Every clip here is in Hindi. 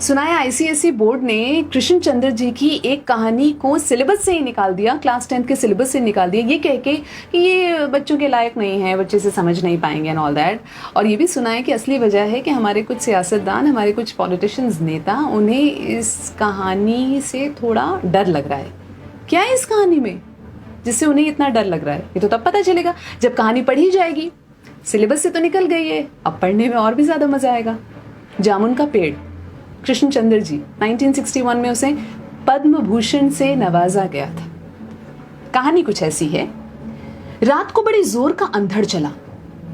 सुना है आईसीएसई बोर्ड ने कृष्ण चंद्र जी की एक कहानी को सिलेबस से ही निकाल दिया, क्लास 10 के सिलेबस से निकाल दिया, ये कह के कि ये बच्चों के लायक नहीं है, बच्चे से समझ नहीं पाएंगे एंड ऑल दैट। और ये भी सुना है कि असली वजह है कि हमारे कुछ सियासतदान, हमारे कुछ पॉलिटिशियंस, नेता, उन्हें इस कहानी से थोड़ा डर लग रहा है। क्या है इस कहानी में जिससे उन्हें इतना डर लग रहा है? ये तो तब पता चलेगा जब कहानी पढ़ी जाएगी। सिलेबस से तो निकल गई है, अब पढ़ने में और भी ज़्यादा मज़ा आएगा। जामुन का पेड़, कृष्ण चंद्र जी 1961 में उसे पद्म भूषण से नवाजा गया था। कहानी कुछ ऐसी है। रात को बड़ी जोर का अंधड़ चला।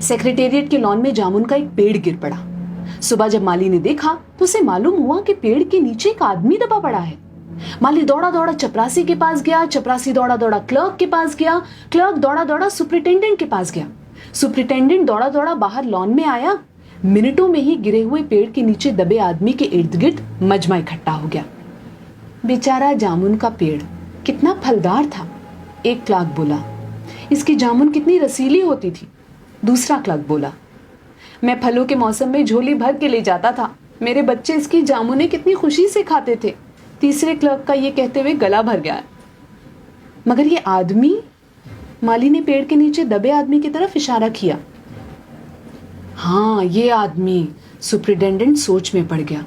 सेक्रेटेरिएट के लॉन में जामुन का एक पेड़ गिर पड़ा। सुबह जब माली ने देखा तो उसे मालूम हुआ कि पेड़ के नीचे एक आदमी दबा पड़ा है। माली दौड़ा दौड़ा चपरासी के पास गया, चपरासी दौड़ा दौड़ा क्लर्क के पास गया, क्लर्क दौड़ा दौड़ा सुपरिटेंडेंट के पास गया, सुपरिटेंडेंट दौड़ा दौड़ा बाहर लॉन में आया। मिनटों में ही गिरे हुए पेड़ के नीचे दबे आदमी के इर्द गिर्द मजमा इकट्ठा हो गया। बेचारा जामुन का पेड़ कितना फलदार था, एक क्लर्क बोला। इसकी जामुन कितनी रसीली होती थी, दूसरा क्लर्क बोला। मैं फलों के मौसम में झोली भर के ले जाता था, मेरे बच्चे इसकी जामुनें कितनी खुशी से खाते थे, तीसरे क्लर्क का ये कहते हुए गला भर गया। मगर ये आदमी, माली ने पेड़ के नीचे दबे आदमी की तरफ इशारा किया। हाँ, ये आदमी, सुपरिटेंडेंट सोच में पड़ गया।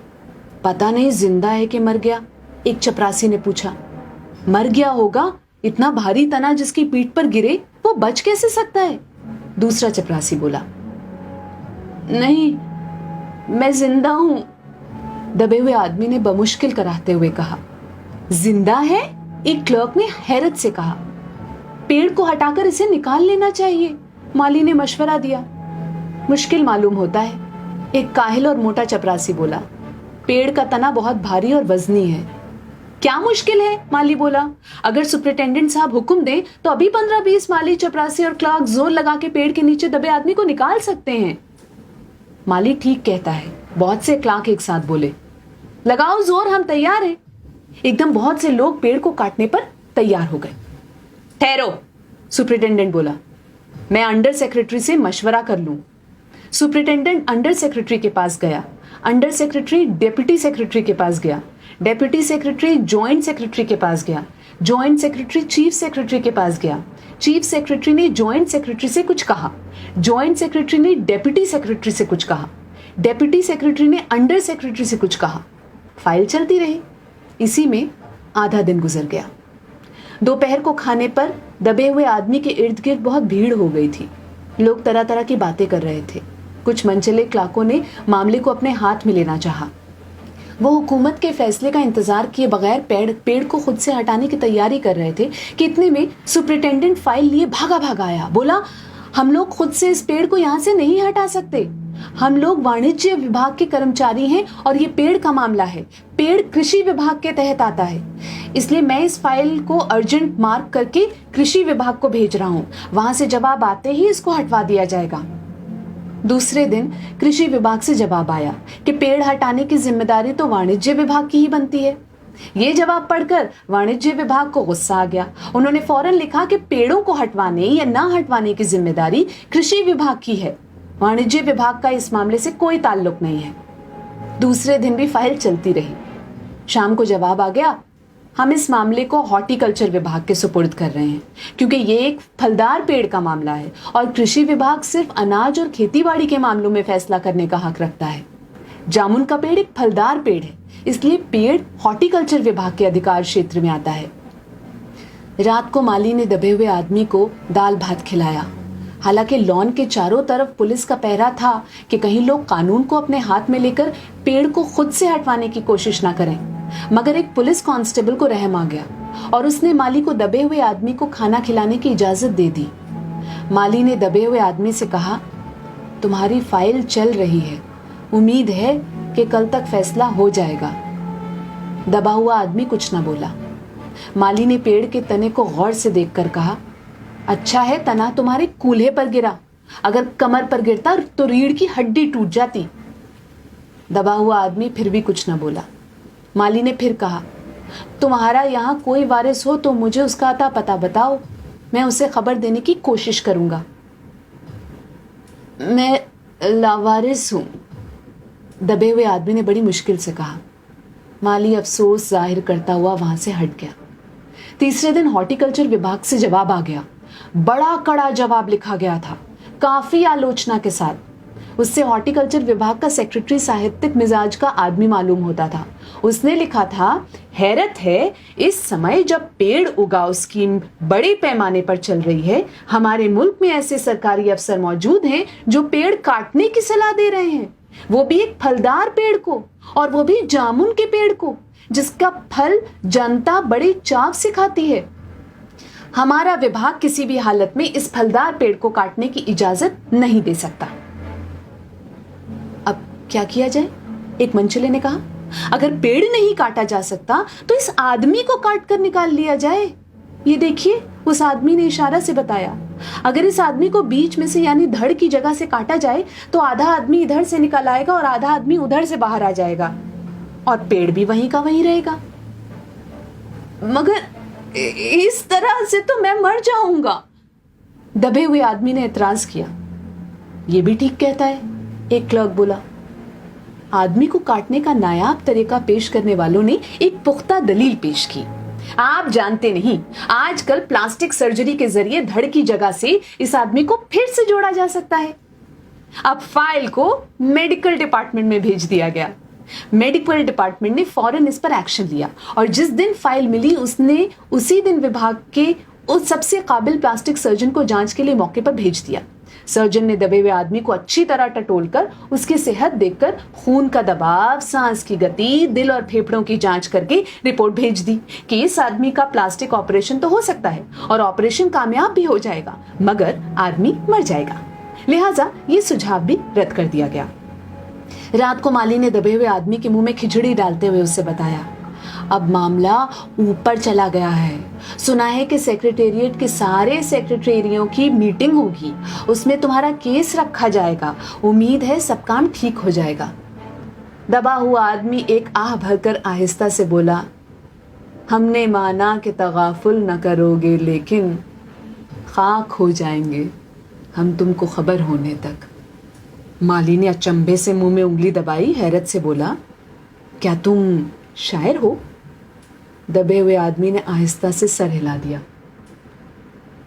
पता नहीं जिंदा है कि मर गया, एक चपरासी ने पूछा। मर गया होगा, इतना भारी तना जिसकी पीठ पर गिरे वो बच कैसे सकता है, दूसरा चपरासी बोला। नहीं, मैं जिंदा हूं, दबे हुए आदमी ने बमुश्किल कराते हुए कहा। जिंदा है, एक क्लर्क ने हैरत से कहा। पेड़ को हटाकर इसे निकाल लेना चाहिए, माली ने मशवरा दिया। मुश्किल मालूम होता है, एक काहिल और मोटा चपरासी बोला। पेड़ का तना बहुत भारी और वजनी है। क्या मुश्किल है, माली बोला। अगर सुपरिटेंडेंट साहब हुक्म दें तो अभी 15-20 माली, चपरासी और क्लर्क जोर लगा के पेड़ के नीचे दबे आदमी को निकाल सकते हैं। माली ठीक कहता है, बहुत से क्लर्क एक साथ बोले। लगाओ जोर, हम तैयार हैं। एकदम बहुत से लोग पेड़ को काटने पर तैयार हो गए। ठहरो, सुपरिटेंडेंट बोला, मैं अंडर सेक्रेटरी से मशवरा कर लूं। सुपरिटेंडेंट अंडर सेक्रेटरी के पास गया, अंडर सेक्रेटरी डेप्यूटी सेक्रेटरी के पास गया, डेप्यूटी सेक्रेटरी जॉइंट सेक्रेटरी के पास गया, जॉइंट सेक्रेटरी चीफ सेक्रेटरी के पास गया, चीफ सेक्रेटरी ने जॉइंट सेक्रेटरी से कुछ कहा, जॉइंट सेक्रेटरी ने डेप्यूटी सेक्रेटरी से कुछ कहा, डेप्यूटी सेक्रेटरी ने अंडर सेक्रेटरी से कुछ कहा। फाइल चलती रही। इसी में आधा दिन गुजर गया। दोपहर को खाने पर दबे हुए आदमी के इर्द गिर्द बहुत भीड़ हो गई थी। लोग तरह तरह की बातें कर रहे थे। कुछ मनचले क्लर्कों ने मामले को अपने हाथ में लेना चाहा। वो हुकूमत के फैसले का इंतजार किए बगैर पेड़ को खुद से हटाने की तैयारी कर रहे थे कि इतने में सुपरिटेंडेंट फाइल लिए भागा भागा आया। बोला, हम लोग खुद से इस पेड़ को यहाँ से नहीं हटा सकते, हम लोग वाणिज्य विभाग के कर्मचारी हैं और ये पेड़ का मामला है, पेड़ कृषि विभाग के तहत आता है, इसलिए मैं इस फाइल को अर्जेंट मार्क करके कृषि विभाग को भेज रहा हूँ, वहां से जवाब आते ही इसको हटवा दिया जाएगा। दूसरे दिन कृषि विभाग से जवाब आया कि पेड़ हटाने की जिम्मेदारी तो वाणिज्य विभाग की ही बनती है। ये जवाब पढ़कर वाणिज्य विभाग को गुस्सा आ गया। उन्होंने फौरन लिखा कि पेड़ों को हटवाने या ना हटवाने की जिम्मेदारी कृषि विभाग की है, वाणिज्य विभाग का इस मामले से कोई ताल्लुक नहीं है। दूसरे दिन भी फाइल चलती रही। शाम को जवाब आ गया, हम इस मामले को हॉर्टिकल्चर विभाग के सुपुर्द कर रहे हैं क्योंकि ये एक फलदार पेड़ का मामला है और कृषि विभाग सिर्फ अनाज और खेतीबाड़ी के मामलों में फैसला करने का हक रखता है। जामुन का पेड़ एक फलदार पेड़ है, इसलिए पेड़ हॉर्टिकल्चर विभाग के अधिकार क्षेत्र में आता है। रात को माली ने दबे हुए आदमी को दाल भात खिलाया। हालांकि लॉन के चारों तरफ पुलिस का पहरा था कि कहीं लोग कानून को अपने हाथ में लेकर पेड़ को खुद से हटवाने की कोशिश ना करें, मगर एक पुलिस कांस्टेबल को रहम आ गया और उसने माली को दबे हुए आदमी को खाना खिलाने की इजाजत दे दी। माली ने दबे हुए आदमी से कहा, तुम्हारी फाइल चल रही है, उम्मीद है कि कल तक फैसला हो जाएगा। दबा हुआ आदमी कुछ ना बोला। माली ने पेड़ के तने को गौर से देखकर कहा, अच्छा है तना तुम्हारे कूल्हे पर गिरा, अगर कमर पर गिरता तो रीढ़ की हड्डी टूट जाती। दबा हुआ आदमी फिर भी कुछ न बोला। माली ने फिर कहा, तुम्हारा यहाँ कोई वारिस हो तो मुझे उसका अता पता बताओ, मैं उसे खबर देने की कोशिश करूंगा। मैं लावारिस हूं, दबे हुए आदमी ने बड़ी मुश्किल से कहा। माली अफसोस जाहिर करता हुआ वहां से हट गया। तीसरे दिन हॉर्टिकल्चर विभाग से जवाब आ गया। बड़ा कड़ा जवाब लिखा गया था, काफी आलोचना के साथ। उससे हॉर्टिकल्चर विभाग का सेक्रेटरी साहित्यिक मिजाज का आदमी मालूम होता था। उसने लिखा था, हैरत है, इस समय जब पेड़ उगाओ स्कीम बड़े पैमाने पर चल रही है, हमारे मुल्क में ऐसे सरकारी अफसर मौजूद हैं जो पेड़ काटने की सलाह दे रहे हैं, वो भी एक फलदार पेड़ को, और वो भी जामुन के पेड़ को, जिसका फल जनता बड़े चाव से खाती है। हमारा विभाग किसी भी हालत में इस फलदार पेड़ को काटने की इजाजत नहीं दे सकता। अब क्या किया जाए? एक मंचले ने कहा, अगर पेड़ नहीं काटा जा सकता तो इस आदमी को काट कर निकाल लिया जाए। ये देखिए, उस आदमी ने इशारा से बताया। अगर इस आदमी को बीच में से यानी धड़ की जगह से काटा जाए तो आधा आदमी इधर से निकल आएगा और आधा आदमी उधर से बाहर आ जाएगा, और पेड़ भी वहीं का वहीं रहेगा। मगर इस तरह से तो मैं मर जाऊंगा, दबे हुए आदमी ने एतराज किया। ये भी ठीक कहता है, एक क्लर्क बोला। आदमी को काटने का नायाब तरीका पेश करने वालों ने एक पुख्ता दलील पेश की। आप जानते नहीं, आजकल प्लास्टिक सर्जरी के जरिए धड़ की जगह से इस आदमी को फिर से जोड़ा जा सकता है। अब फाइल को मेडिकल डिपार्टमेंट में भेज दिया गया। मेडिकल डिपार्टमेंट ने फौरन इस पर एक्शन लिया, और जिस दिन फाइल मिली उसने उसी दिन विभाग के उस सबसे काबिल प्लास्टिक सर्जन को जांच के लिए मौके पर भेज दिया। सर्जन ने दबे हुए आदमी को अच्छी तरह टटोलकर उसकी सेहत देखकर खून का दबाव, सांस की गति, दिल और फेफड़ों की जांच करके रिपोर्ट भेज दी कि इस आदमी का प्लास्टिक ऑपरेशन तो हो सकता है और ऑपरेशन कामयाब भी हो जाएगा, मगर आदमी मर जाएगा। लिहाजा ये सुझाव भी रद्द कर दिया गया। रात को माली ने दबे हुए आदमी के मुंह में खिचड़ी डालते हुए उससे बताया, अब मामला ऊपर चला गया है। सुना है कि सेक्रेटेरिएट के सारे सेक्रेटरियों की मीटिंग होगी, उसमें तुम्हारा केस रखा जाएगा। उम्मीद है सब काम ठीक हो जाएगा। दबा हुआ आदमी एक आह भरकर आहिस्ता से बोला, हमने माना कि तगाफुल न करोगे, लेकिन खाक हो जाएंगे हम तुमको खबर होने तक। माली ने अचंभे से मुंह में उंगली दबाई, हैरत से बोला, क्या तुम शायर हो? दबे हुए आदमी ने आहिस्ता से सर हिला दिया।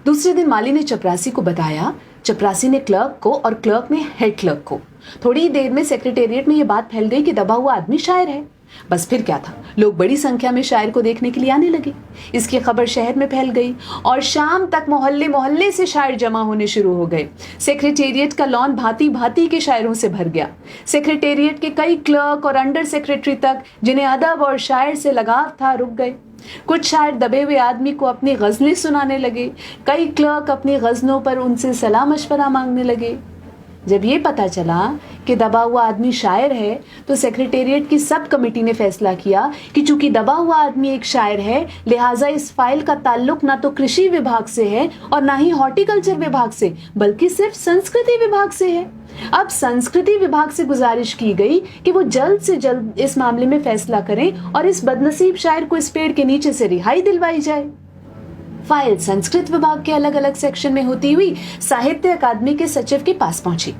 दूसरे दिन माली ने चपरासी को बताया, चपरासी ने क्लर्क को और क्लर्क ने हेड क्लर्क को। थोड़ी देर में सेक्रेटेरिएट में यह बात फैल गई कि दबा हुआ आदमी शायर है। बस फिर क्या था, लोग बड़ी संख्या में शायर को देखने के लिए आने लगे। इसकी खबर शहर में फैल गई और शाम तक मोहल्ले मोहल्ले से शायर जमा होने शुरू हो गए। सेक्रेटेरिएट का लॉन भांति भांति के शायरों से भर गया। सेक्रेटेरिएट के कई क्लर्क और अंडर सेक्रेटरी तक, जिन्हें अदब और शायर से लगाव था, रुक गए। कुछ शायर दबे हुए आदमी को अपनी गजलें सुनाने लगे। कई क्लर्क अपनी गजलों पर उनसे सलाह मशवरा मांगने लगे। जब ये पता चला कि दबा हुआ आदमी शायर है तो सेक्रेटेरिएट की सब कमेटी ने फैसला किया कि चूंकि दबा हुआ आदमी एक शायर है, लिहाजा इस फाइल का ताल्लुक ना तो कृषि विभाग से है और ना ही हॉर्टिकल्चर विभाग से, बल्कि सिर्फ संस्कृति विभाग से है। अब संस्कृति विभाग से गुजारिश की गई कि वो जल्द से जल्द इस मामले में फैसला करें और इस बदनसीब शायर को इस पेड़ के नीचे से रिहाई दिलवाई जाए। फाइल संस्कृत विभाग के अलग अलग सेक्शन में होती हुई साहित्य अकादमी के सचिव के पास पहुंची।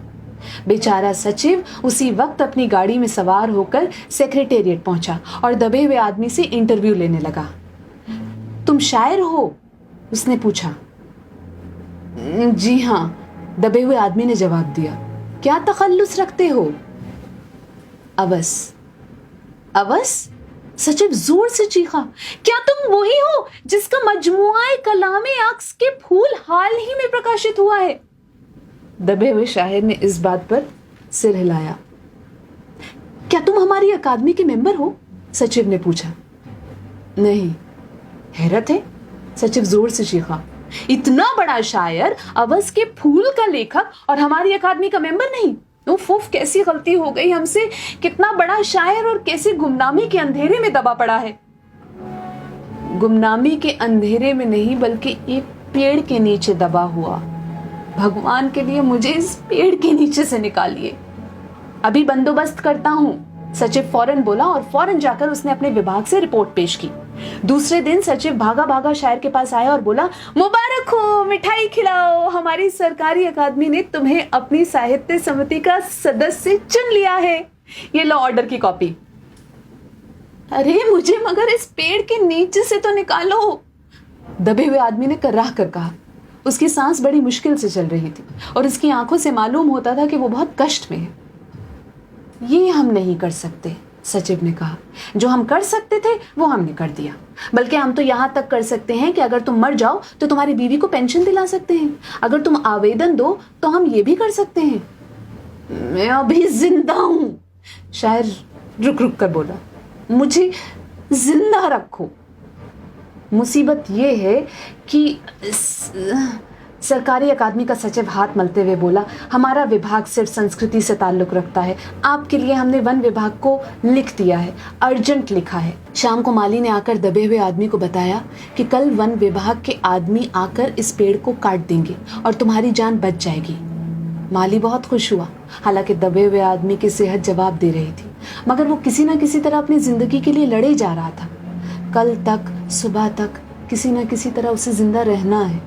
बेचारा सचिव उसी वक्त अपनी गाड़ी में सवार होकर सेक्रेटेरिएट पहुंचा और दबे हुए आदमी से इंटरव्यू लेने लगा। तुम शायर हो? उसने पूछा। जी हाँ, दबे हुए आदमी ने जवाब दिया। क्या तखल्लुस रखते हो? अवस। अवस? सचिव जोर से चीखा, क्या तुम वही हो जिसका मजमुआ कलामे अक्स के फूल हाल ही में प्रकाशित हुआ है? दबे हुए शायर ने इस बात पर सिर हिलाया। क्या तुम हमारी अकादमी के मेंबर हो? सचिव ने पूछा। नहीं। हैरत है, सचिव जोर से चीखा, इतना बड़ा शायर, अवस के फूल का लेखक और हमारी अकादमी का मेंबर नहीं? उफ, कैसी गलती हो गई हमसे। कितना बड़ा शायर और कैसे गुमनामी के अंधेरे में दबा पड़ा है। गुमनामी के अंधेरे में नहीं, बल्कि एक पेड़ के नीचे दबा हुआ। भगवान के लिए मुझे इस पेड़ के नीचे से निकालिए। अभी बंदोबस्त करता हूं, सचिव फौरन बोला और फौरन जाकर उसने अपने विभाग से रिपोर्ट पेश की। दूसरे दिन सचिव भागा भागा शायर के पास आया और बोला, मुबारक हो, मिठाई खिलाओ, हमारी सरकारी अकादमी ने तुम्हें अपनी साहित्य समिति का सदस्य चुन लिया है। ये लो ऑर्डर की कॉपी। अरे मुझे मगर इस पेड़ के नीचे से तो निकालो, दबे हुए आदमी ने कर्राह कर कहा। उसकी सांस बड़ी मुश्किल से चल रही थी और उसकी आंखों से मालूम होता था कि वो बहुत कष्ट में है। ये हम नहीं कर सकते, सचिव ने कहा। जो हम कर सकते थे वो हमने कर दिया। बल्कि हम तो यहां तक कर सकते हैं कि अगर तुम मर जाओ तो तुम्हारी बीवी को पेंशन दिला सकते हैं। अगर तुम आवेदन दो तो हम ये भी कर सकते हैं। मैं अभी जिंदा हूं, शायर रुक रुक कर बोला। मुझे जिंदा रखो। मुसीबत ये है कि सरकारी अकादमी का सचिव हाथ मलते हुए बोला, हमारा विभाग सिर्फ संस्कृति से ताल्लुक रखता है। आपके लिए हमने वन विभाग को लिख दिया है, अर्जेंट लिखा है। शाम को माली ने आकर दबे हुए आदमी को बताया कि कल वन विभाग के आदमी आकर इस पेड़ को काट देंगे और तुम्हारी जान बच जाएगी। माली बहुत खुश हुआ। हालांकि दबे हुए आदमी की सेहत जवाब दे रही थी, मगर वो किसी न किसी तरह अपनी जिंदगी के लिए लड़े जा रहा था। कल तक सुबह तक किसी न किसी तरह उसे जिंदा रहना है।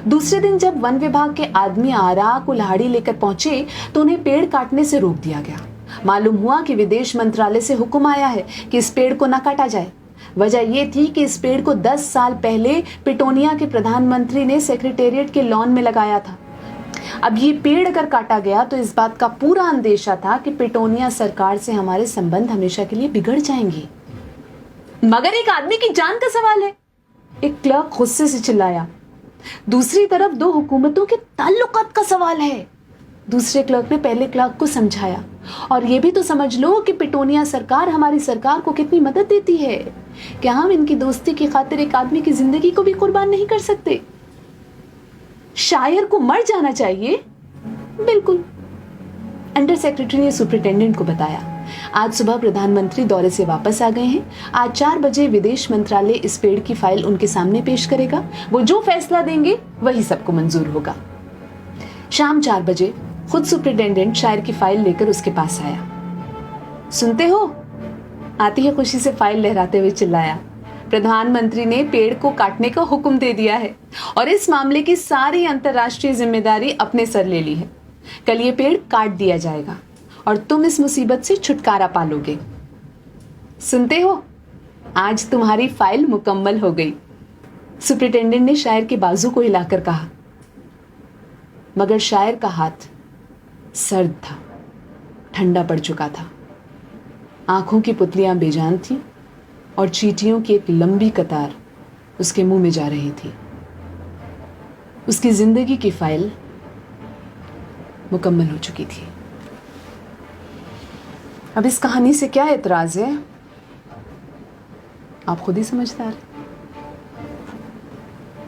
दूसरे दिन जब वन विभाग के आदमी आरा कुल्हाड़ी लेकर पहुंचे तो उन्हें पेड़ काटने से रोक दिया गया। मालूम हुआ कि विदेश मंत्रालय से हुक्म आया है कि इस पेड़ को न काटा जाए। वजह यह थी कि इस पेड़ को 10 साल पहले पिटोनिया के प्रधानमंत्री ने सेक्रेटेरिएट के लॉन में लगाया था। अब ये पेड़ अगर काटा गया तो इस बात का पूरा अंदेशा था कि पिटोनिया सरकार से हमारे संबंध हमेशा के लिए बिगड़ जाएंगे। मगर एक आदमी की जान का सवाल है, एक क्लर्क गुस्से से चिल्लाया। दूसरी तरफ दो हुकूमतों के ताल्लुकात का सवाल है। दूसरे क्लर्क ने पहले क्लर्क को समझाया, और ये भी तो समझ लो कि पिटोनिया सरकार हमारी सरकार को कितनी मदद देती है। क्या हम इनकी दोस्ती की खातिर एक आदमी की जिंदगी को भी कुर्बान नहीं कर सकते? शायर को मर जाना चाहिए? बिल्कुल। अंडर सेक्रेटरी ने सुपरिटेंडेंट को बताया। आज सुबह प्रधानमंत्री दौरे से वापस आ गए हैं। आज 4 बजे विदेश मंत्रालय इस पेड़ की फाइल उनके सामने पेश करेगा। वो जो फैसला देंगे वही सबको मंजूर होगा। शाम 4 बजे खुद सुपरिटेंडेंट शायर की फाइल लेकर उसके पास आया। सुनते हो? आती है खुशी से फाइल लहराते हुए चिल्लाया। प्रधानमंत्री ने पेड़ को काटने का हुक्म दे दिया है और इस मामले की सारी अंतर्राष्ट्रीय जिम्मेदारी अपने सर ले ली है। कल ये पेड़ काट दिया जाएगा और तुम इस मुसीबत से छुटकारा पालोगे। सुनते हो? आज तुम्हारी फाइल मुकम्मल हो गई। सुपरिटेंडेंट ने शायर के बाजू को हिलाकर कहा। मगर शायर का हाथ सर्द था, ठंडा पड़ चुका था। आंखों की पुतलियां बेजान थी और चींटियों की एक लंबी कतार उसके मुंह में जा रही थी। उसकी जिंदगी की फाइल मुकम्मल हो चुकी थी। अब इस कहानी से क्या एतराज है? आप खुद ही समझदार हैं।